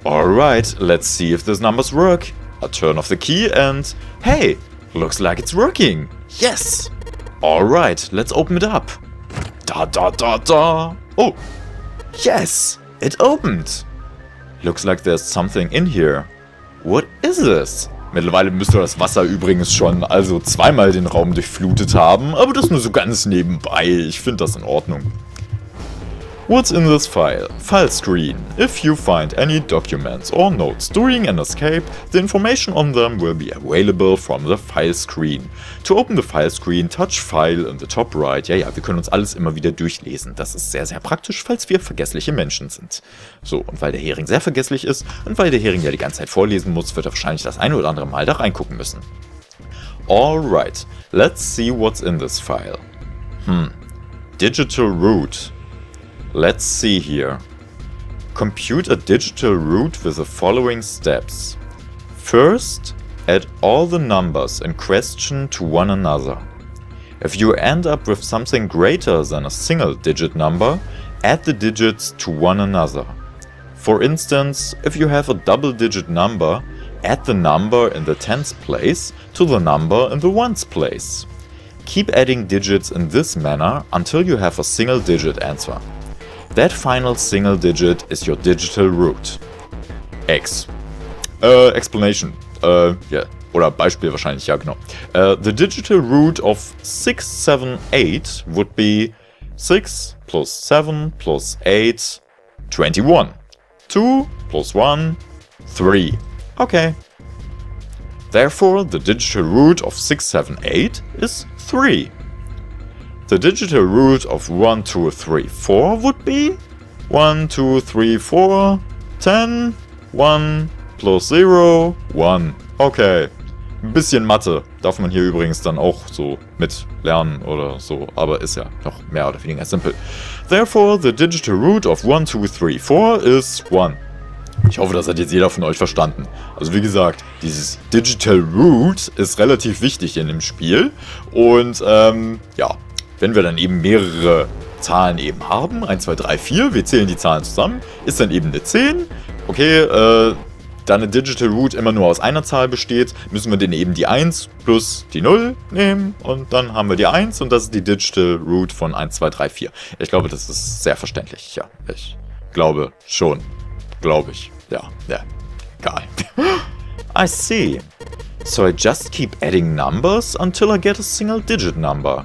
Alright, let's see if these numbers work. I turn off the key and... Hey! Looks like it's working! Yes! Alright, let's open it up. Da da da da! Oh! Yes! It opened! Looks like there's something in here. What is this? Mittlerweile müsste das Wasser übrigens schon also zweimal den Raum durchflutet haben, aber das nur so ganz nebenbei. Ich finde das in Ordnung. What's in this file? File screen. If you find any documents or notes during an escape, the information on them will be available from the file screen. To open the file screen, touch File in the top right. Ja, wir können uns alles immer wieder durchlesen. Das ist sehr, sehr praktisch, falls wir vergessliche Menschen sind. So, und weil der Hering sehr vergesslich ist und weil der Hering ja die ganze Zeit vorlesen muss, wird er wahrscheinlich das eine oder andere Mal da reingucken müssen. Alright, let's see what's in this file. Digital root. Let's see here. Compute a digital root with the following steps. First, add all the numbers in question to one another. If you end up with something greater than a single-digit number, add the digits to one another. For instance, if you have a double-digit number, add the number in the tens place to the number in the ones place. Keep adding digits in this manner until you have a single-digit answer. That final single digit is your digital root. X. Explanation. Yeah. Oder Beispiel wahrscheinlich, ja genau. The digital root of 678 would be 6 plus 7 plus 8, 21. 2 plus 1, 3. Okay. Therefore, the digital root of 678 is 3. The digital root of 1, 2, 3, 4 would be 1, 2, 3, 4, 10, 1 plus 0, 1. Okay. Ein bisschen Mathe darf man hier übrigens dann auch so mit lernen oder so, aber ist ja noch mehr oder weniger simpel. Therefore, the digital root of 1, 2, 3, 4 is 1. Ich hoffe, das hat jetzt jeder von euch verstanden. Also wie gesagt, dieses Digital Root ist relativ wichtig in dem Spiel und ja. Wenn wir dann eben mehrere Zahlen eben haben, 1, 2, 3, 4, wir zählen die Zahlen zusammen, ist dann eben eine 10. Okay, da eine Digital Root immer nur aus einer Zahl besteht, müssen wir dann eben die 1 plus die 0 nehmen und dann haben wir die 1 und das ist die Digital Root von 1, 2, 3, 4. Ich glaube, das ist sehr verständlich. Ja, ich glaube schon. Glaube ich. Ja, egal. I see. So I just keep adding numbers until I get a single digit number.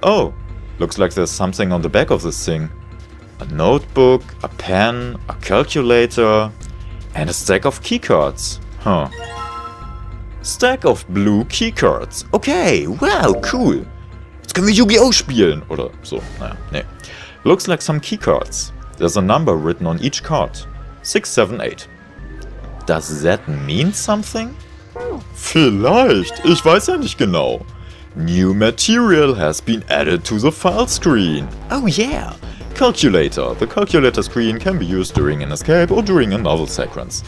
Oh, looks like there's something on the back of this thing. A notebook, a pen, a calculator, and a stack of keycards. Huh. Stack of blue keycards. Okay, wow, cool. Jetzt können wir Yu-Gi-Oh! Spielen. Oder so, naja, nee. Looks like some keycards. There's a number written on each card. 6, 7, 8. Does that mean something? Vielleicht, ich weiß ja nicht genau. New material has been added to the file screen. Oh yeah! Calculator. The calculator screen can be used during an escape or during a novel sequence.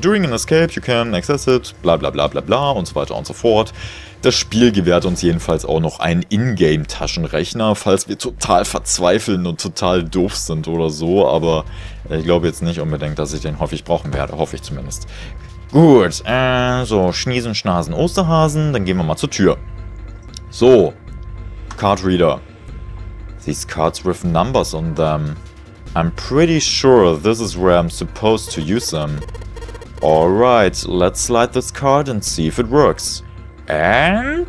During an escape you can access it, bla bla bla bla bla und so weiter und so fort. Das Spiel gewährt uns jedenfalls auch noch einen Ingame-Taschenrechner, falls wir total verzweifeln und total doof sind oder so, aber ich glaube jetzt nicht unbedingt, dass ich den häufig brauchen werde, hoffe ich zumindest. Gut, so, Schniesen, Schnasen, Osterhasen, dann gehen wir mal zur Tür. So, Card Reader. These cards with numbers on them. I'm pretty sure this is where I'm supposed to use them. Alright, let's slide this card and see if it works. And...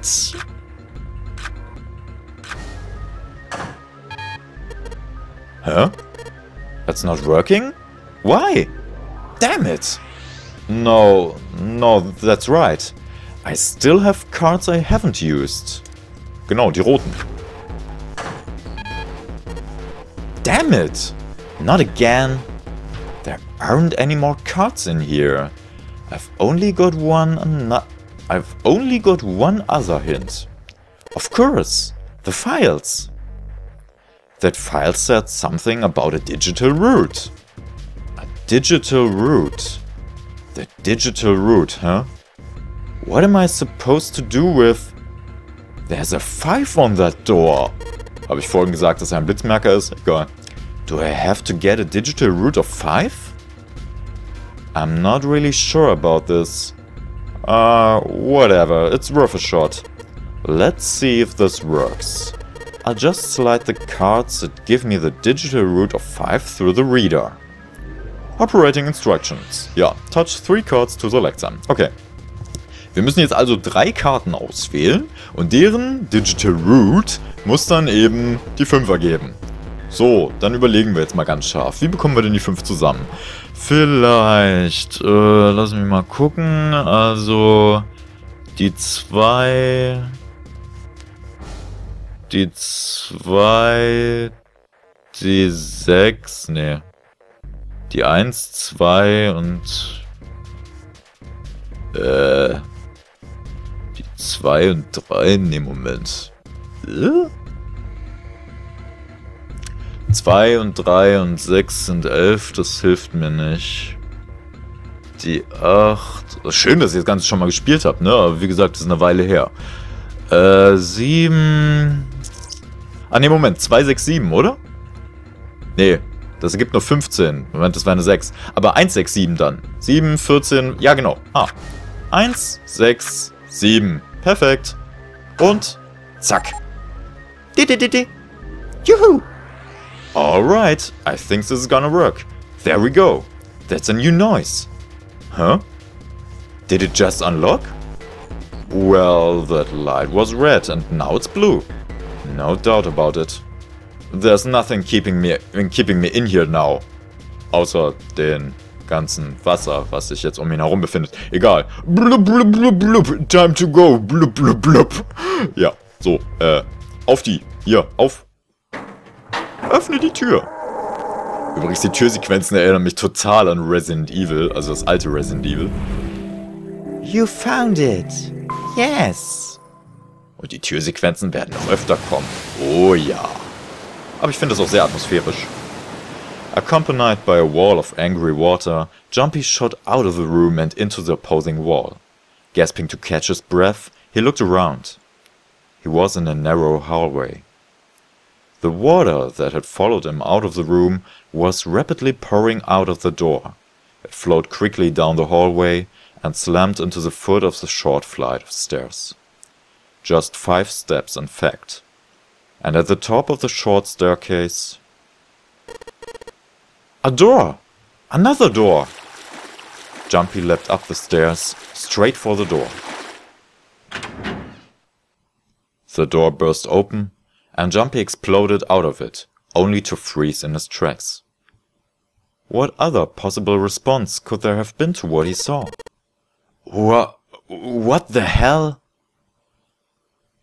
Huh? That's not working? Why? Damn it! No, that's right. I still have cards I haven't used. Genau, die roten. Damn it! Not again. There aren't any more cards in here. I've only got one other hint. Of course, the files. That file said something about a digital root. A digital root. The digital root, huh? What am I supposed to do with... There's a 5 on that door. Habe ich vorhin gesagt, dass er ein Blitzmerker ist? Egal. Do I have to get a digital root of 5? I'm not really sure about this. Whatever, it's worth a shot. Let's see if this works. I'll just slide the cards that give me the digital root of 5 through the reader. Operating Instructions. Ja, touch 3 cards to select them. Okay. Wir müssen jetzt also 3 Karten auswählen und deren Digital Root muss dann eben die 5 ergeben. So, dann überlegen wir jetzt mal ganz scharf. Wie bekommen wir denn die 5 zusammen? Vielleicht, lass mich mal gucken. Also, die 2, die 6, nee. Die 1, 2 und, die 2 und 3, nee, Moment. 2 und 3 und 6 sind 11, das hilft mir nicht. Die 8... Schön, dass ich das Ganze schon mal gespielt habe, ne? Aber wie gesagt, das ist eine Weile her. 7... Ah ne, Moment, 2, 6, 7, oder? Nee, das ergibt nur 15. Moment, das wäre eine 6. Aber 1, 6, 7 dann. 7, 14... Ja, genau. 1, 6, 7. Perfekt. Und... Zack. Juhu! Alright, I think this is gonna work. There we go. That's a new noise. Huh? Did it just unlock? Well, that light was red and now it's blue. No doubt about it. There's nothing keeping me in here now. Außer den ganzen Wasser, was sich jetzt um ihn herum befindet. Egal. Blub, blub, blub, blub. Time to go. Blub, blub, blub. Ja, so, auf die. Hier, auf. Öffne die Tür. Übrigens, die Türsequenzen erinnern mich total an Resident Evil, also das alte Resident Evil. You found it. Yes. Und die Türsequenzen werden noch öfter kommen. Oh ja. Aber ich finde das auch sehr atmosphärisch. Accompanied by a wall of angry water, Junpei shot out of the room and into the opposing wall. Gasping to catch his breath, he looked around. He was in a narrow hallway. The water that had followed him out of the room was rapidly pouring out of the door. It flowed quickly down the hallway and slammed into the foot of the short flight of stairs. Just 5 steps, in fact. And at the top of the short staircase... A door! Another door! Junpei leapt up the stairs, straight for the door. The door burst open, and Junpei exploded out of it, only to freeze in his tracks. What other possible response could there have been to what he saw? What the hell?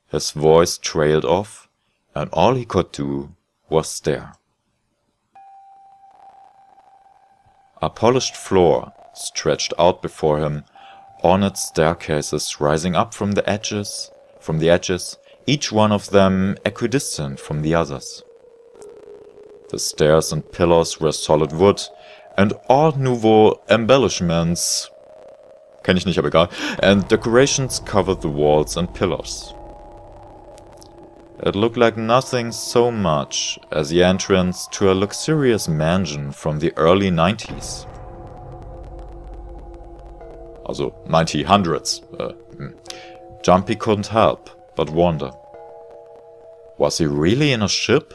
His voice trailed off, and all he could do was stare. A polished floor stretched out before him, ornate staircases rising up from the edges, each one of them equidistant from the others. The stairs and pillars were solid wood, and Art Nouveau embellishments, kenn ich nicht, aber egal, and decorations covered the walls and pillars. It looked like nothing so much as the entrance to a luxurious mansion from the early 90s. Also 1900s. Junpei couldn't help but wonder. Was he really in a ship?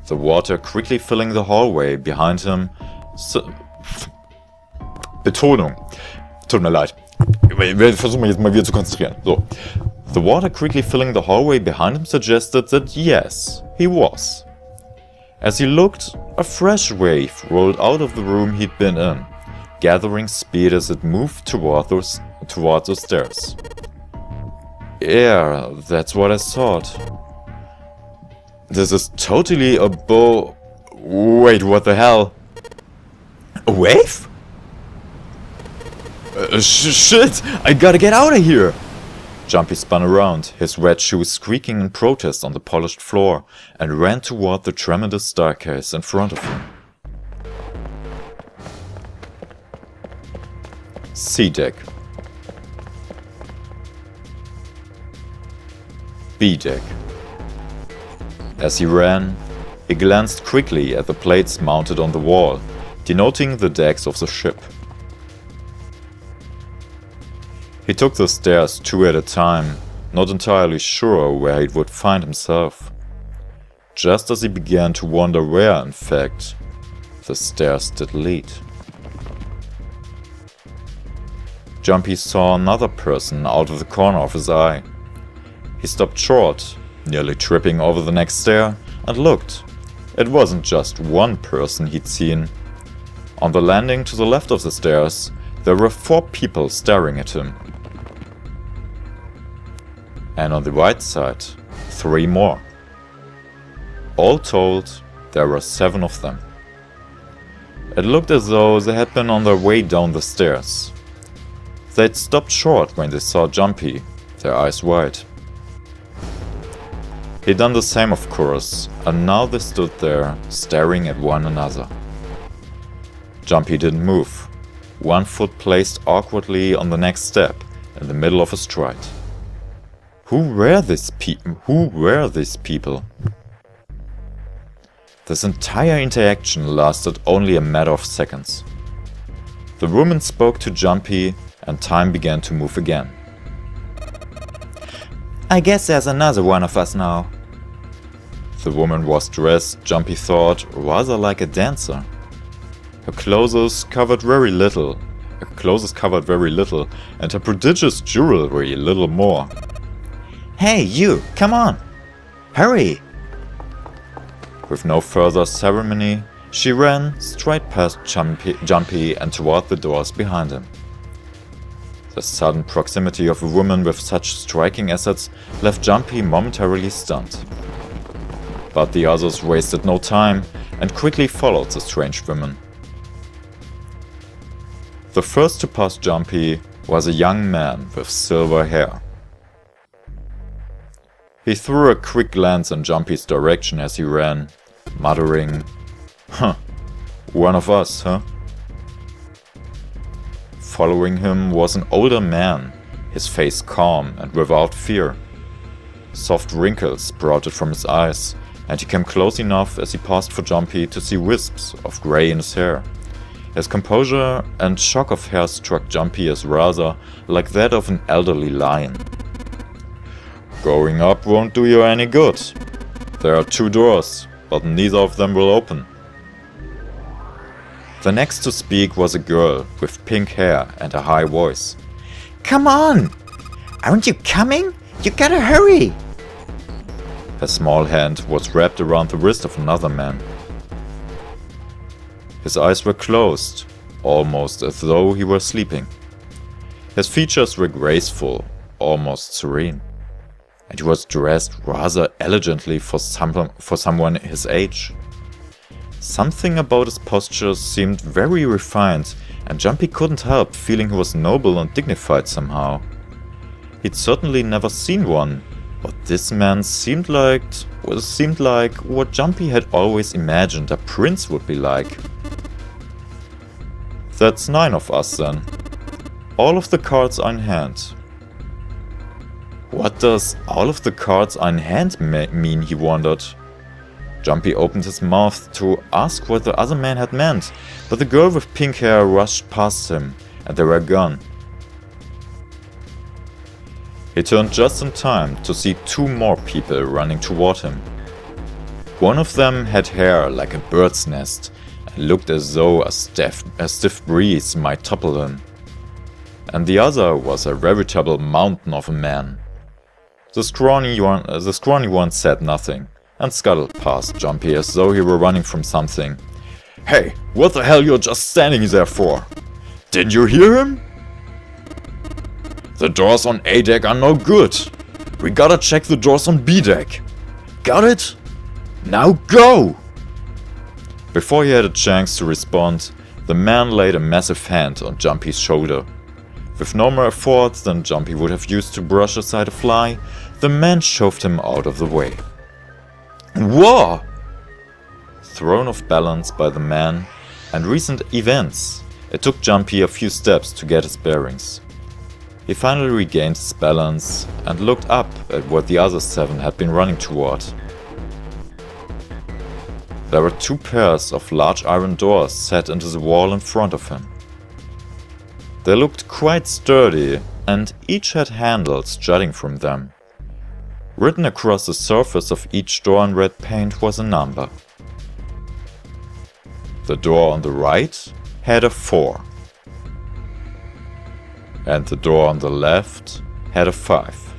The water quickly filling the hallway behind him... Betonung. Tut mir leid. Ich versuche mich jetzt mal wieder zu konzentrieren. So. The water quickly filling the hallway behind him suggested that yes, he was. As he looked, a fresh wave rolled out of the room he'd been in, gathering speed as it moved toward the stairs. Yeah, that's what I thought. This is totally a Wait, what the hell? A wave? Shit! I gotta get out of here! Junpei spun around, his red shoes squeaking in protest on the polished floor, and ran toward the tremendous staircase in front of him. C deck. B deck. As he ran, he glanced quickly at the plates mounted on the wall, denoting the decks of the ship. He took the stairs 2 at a time, not entirely sure where he would find himself. Just as he began to wonder where, in fact, the stairs did lead. Junpei saw another person out of the corner of his eye. He stopped short, nearly tripping over the next stair, and looked. It wasn't just one person he'd seen. On the landing to the left of the stairs, there were 4 people staring at him. And on the right side, 3 more. All told, there were 7 of them. It looked as though they had been on their way down the stairs. They'd stopped short when they saw Junpei, their eyes wide. He'd done the same, of course, and now they stood there, staring at one another. Junpei didn't move, one foot placed awkwardly on the next step, in the middle of a stride. Who were these people? This entire interaction lasted only a matter of seconds. The woman spoke to Junpei, and time began to move again. I guess there's another one of us now. The woman was dressed, Junpei thought, rather like a dancer. Her clothes covered very little, and her prodigious jewelry little more. Hey, you, come on! Hurry! With no further ceremony, she ran straight past Junpei and toward the doors behind him. The sudden proximity of a woman with such striking assets left Junpei momentarily stunned. But the others wasted no time and quickly followed the strange woman. The first to pass Junpei was a young man with silver hair. He threw a quick glance in Junpei's direction as he ran, muttering, "Huh, one of us, huh?" Following him was an older man, his face calm and without fear. Soft wrinkles sprouted from his eyes, and he came close enough as he paused for Junpei to see wisps of grey in his hair. His composure and shock of hair struck Junpei as rather like that of an elderly lion. "Going up won't do you any good. There are 2 doors, but neither of them will open." The next to speak was a girl with pink hair and a high voice. Come on! Aren't you coming? You gotta hurry! Her small hand was wrapped around the wrist of another man. His eyes were closed, almost as though he were sleeping. His features were graceful, almost serene, and he was dressed rather elegantly for someone his age. Something about his posture seemed very refined, and Junpei couldn't help feeling he was noble and dignified somehow. He'd certainly never seen one, but this man seemed like what Junpei had always imagined a prince would be like. "That's 9 of us then. All of the cards are in hand." What does "all of the cards are in hand" mean, he wondered. Junpei opened his mouth to ask what the other man had meant, but the girl with pink hair rushed past him, and they were gone. He turned just in time to see 2 more people running toward him. One of them had hair like a bird's nest, and looked as though a stiff breeze might topple him. And the other was a veritable mountain of a man. The scrawny one said nothing, and scuttled past Junpei as though he were running from something. "Hey, what the hell you're just standing there for? Didn't you hear him? The doors on A deck are no good. We gotta check the doors on B deck. Got it? Now go!" Before he had a chance to respond, the man laid a massive hand on Junpei's shoulder. With no more effort than Junpei would have used to brush aside a fly, the man shoved him out of the way. Whoa! Thrown off balance by the man and recent events, it took Junpei a few steps to get his bearings. He finally regained his balance and looked up at what the other 7 had been running toward. There were 2 pairs of large iron doors set into the wall in front of him. They looked quite sturdy, and each had handles jutting from them. Written across the surface of each door in red paint was a number. The door on the right had a 4. And the door on the left had a 5.